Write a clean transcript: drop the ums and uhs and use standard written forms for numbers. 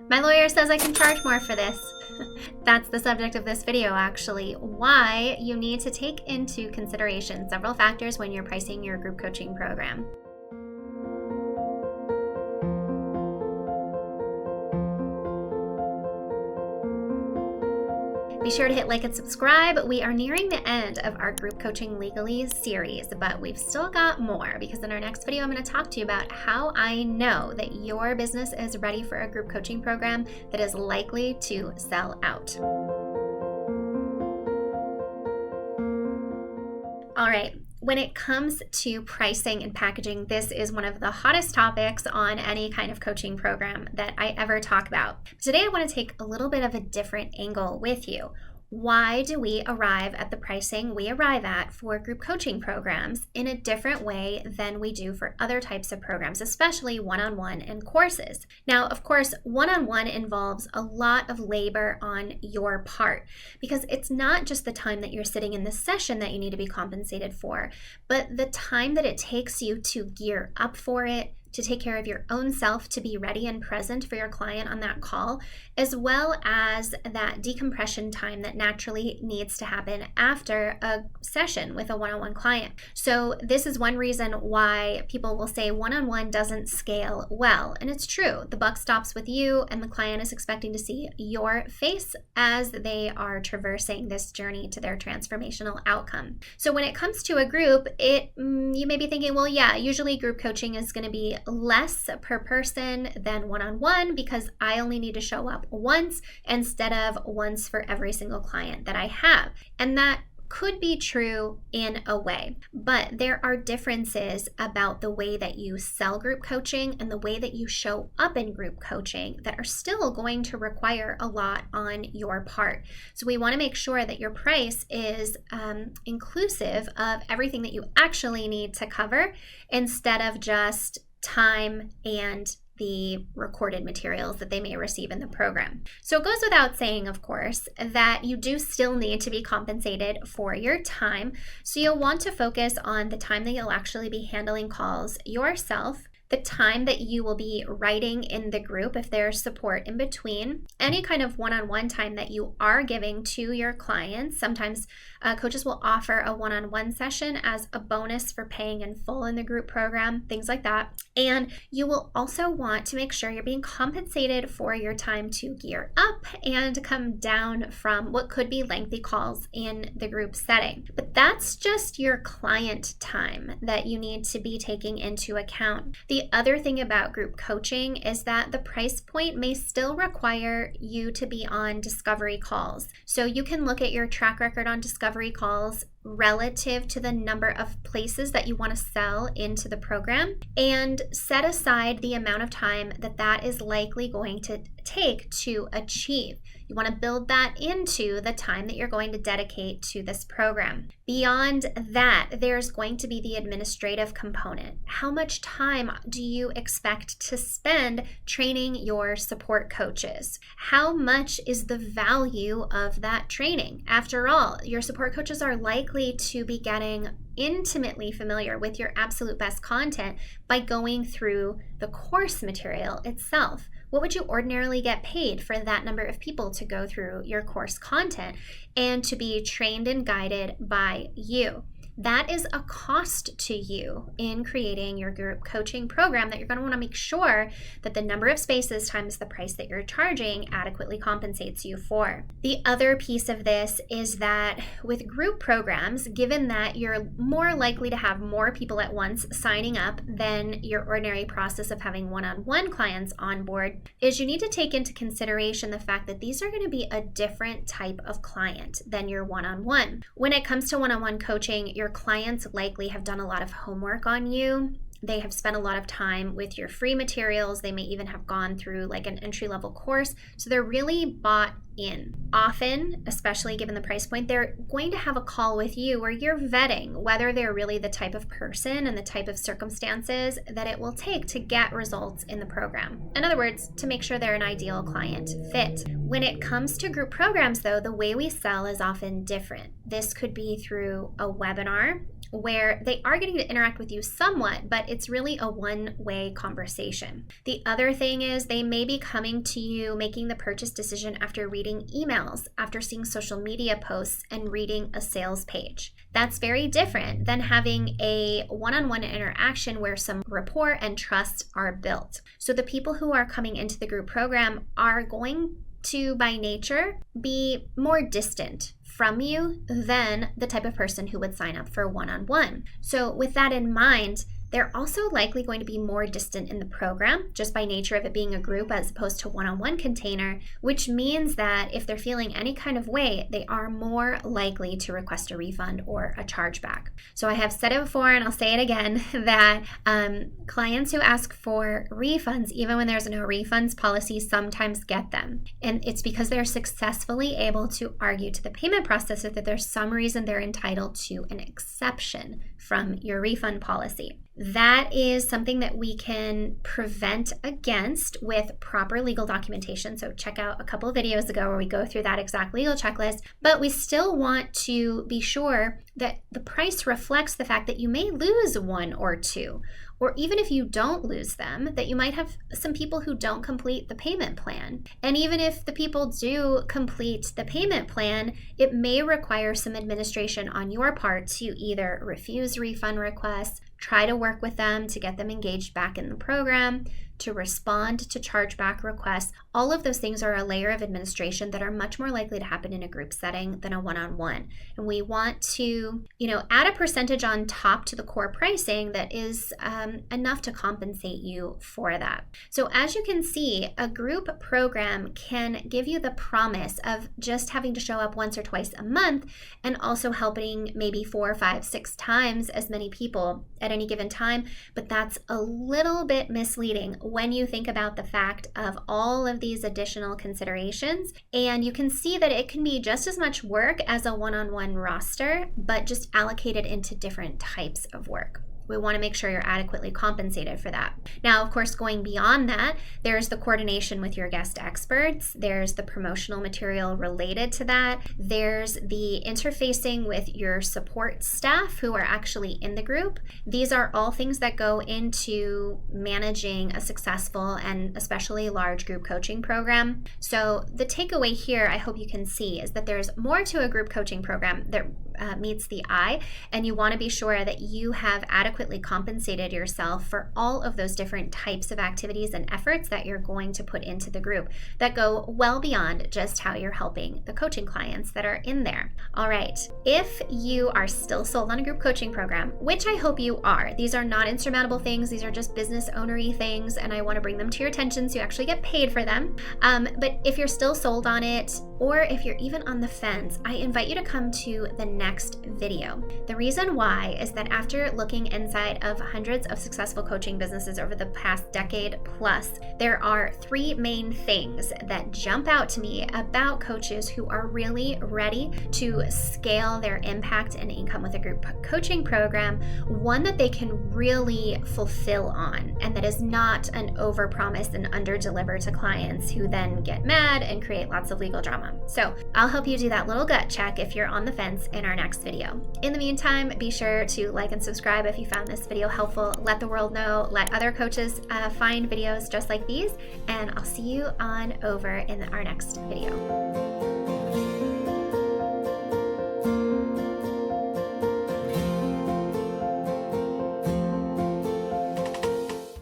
My lawyer says I can charge more for this. That's the subject of this video, actually. Why you need to take into consideration several factors when you're pricing your group coaching program. Be sure to hit like and subscribe. We are nearing the end of our group coaching legalese series, but we've still got more because in our next video, I'm going to talk to you about how I know that your business is ready for a group coaching program that is likely to sell out. All right. When it comes to pricing and packaging, this is one of the hottest topics on any kind of coaching program that I ever talk about. Today, I want to take a little bit of a different angle with you. Why do we arrive at the pricing we arrive at for group coaching programs in a different way than we do for other types of programs, especially one-on-one and courses? Now, of course, one-on-one involves a lot of labor on your part because it's not just the time that you're sitting in the session that you need to be compensated for, but the time that it takes you to gear up for it, to take care of your own self, to be ready and present for your client on that call, as well as that decompression time that naturally needs to happen after a session with a one-on-one client. So this is one reason why people will say one-on-one doesn't scale well. And it's true. The buck stops with you and the client is expecting to see your face as they are traversing this journey to their transformational outcome. So when it comes to a group, you may be thinking, well, yeah, usually group coaching is going to be less per person than one-on-one because I only need to show up once instead of once for every single client that I have. And that could be true in a way, but there are differences about the way that you sell group coaching and the way that you show up in group coaching that are still going to require a lot on your part. So we want to make sure that your price is inclusive of everything that you actually need to cover instead of just time and the recorded materials that they may receive in the program. So it goes without saying, of course, that you do still need to be compensated for your time. So you'll want to focus on the time that you'll actually be handling calls yourself, the time that you will be writing in the group if there's support in between, any kind of one-on-one time that you are giving to your clients. Sometimes coaches will offer a one-on-one session as a bonus for paying in full in the group program, things like that. And you will also want to make sure you're being compensated for your time to gear up and come down from what could be lengthy calls in the group setting. But that's just your client time that you need to be taking into account. The other thing about group coaching is that the price point may still require you to be on discovery calls. So you can look at your track record on discovery calls relative to the number of places that you want to sell into the program and set aside the amount of time that that is likely going to take to achieve. You want to build that into the time that you're going to dedicate to this program. Beyond that, there's going to be the administrative component. How much time do you expect to spend training your support coaches? How much is the value of that training? After all, your support coaches are likely to be getting intimately familiar with your absolute best content by going through the course material itself. What would you ordinarily get paid for that number of people to go through your course content and to be trained and guided by you? That is a cost to you in creating your group coaching program that you're going to want to make sure that the number of spaces times the price that you're charging adequately compensates you for. The other piece of this is that with group programs, given that you're more likely to have more people at once signing up than your ordinary process of having one-on-one clients on board, is you need to take into consideration the fact that these are going to be a different type of client than your one-on-one. When it comes to one-on-one coaching, your clients likely have done a lot of homework on you. They have spent a lot of time with your free materials. They may even have gone through like an entry-level course. So they're really bought in. Often, especially given the price point, they're going to have a call with you where you're vetting whether they're really the type of person and the type of circumstances that it will take to get results in the program. In other words, to make sure they're an ideal client fit. When it comes to group programs, though, the way we sell is often different. This could be through a webinar, where they are getting to interact with you somewhat, but it's really a one-way conversation. The other thing is they may be coming to you making the purchase decision after reading emails, after seeing social media posts, and reading a sales page. That's very different than having a one-on-one interaction where some rapport and trust are built. So the people who are coming into the group program are going to, by nature, be more distant from you than the type of person who would sign up for one-on-one. So with that in mind, they're also likely going to be more distant in the program, just by nature of it being a group as opposed to one-on-one container, which means that if they're feeling any kind of way, they are more likely to request a refund or a chargeback. So I have said it before, and I'll say it again, that clients who ask for refunds, even when there's no refunds policy, sometimes get them. And it's because they're successfully able to argue to the payment processor that there's some reason they're entitled to an exception from your refund policy. That is something that we can prevent against with proper legal documentation. So check out a couple of videos ago where we go through that exact legal checklist, but we still want to be sure that the price reflects the fact that you may lose one or two, or even if you don't lose them, that you might have some people who don't complete the payment plan. And even if the people do complete the payment plan, it may require some administration on your part to either refuse refund requests, try to work with them to get them engaged back in the program, to respond to chargeback requests. All of those things are a layer of administration that are much more likely to happen in a group setting than a one-on-one. And we want to, add a percentage on top to the core pricing that is enough to compensate you for that. So as you can see, a group program can give you the promise of just having to show up once or twice a month and also helping maybe 4, 5, 6 times as many people at any given time. But that's a little bit misleading when you think about the fact of all of these additional considerations. And you can see that it can be just as much work as a one-on-one roster, but just allocated into different types of work. We want to make sure you're adequately compensated for that. Now, of course, going beyond that, there's the coordination with your guest experts. There's the promotional material related to that. There's the interfacing with your support staff who are actually in the group. These are all things that go into managing a successful and especially large group coaching program. So the takeaway here, I hope you can see, is that there's more to a group coaching program that meets the eye, and you want to be sure that you have adequately compensated yourself for all of those different types of activities and efforts that you're going to put into the group that go well beyond just how you're helping the coaching clients that are in there. All right, if you are still sold on a group coaching program, which I hope you are, these are not insurmountable things, these are just business ownery things, and I want to bring them to your attention so you actually get paid for them. But if you're still sold on it, or if you're even on the fence, I invite you to come to the next video. The reason why is that after looking inside of hundreds of successful coaching businesses over the past decade plus, there are 3 main things that jump out to me about coaches who are really ready to scale their impact and income with a group coaching program, one that they can really fulfill on, and that is not an overpromise and underdeliver to clients who then get mad and create lots of legal drama. So I'll help you do that little gut check if you're on the fence in our next video. In the meantime, be sure to like and subscribe if you found this video helpful. Let the world know, let other coaches find videos just like these, and I'll see you on over in our next video.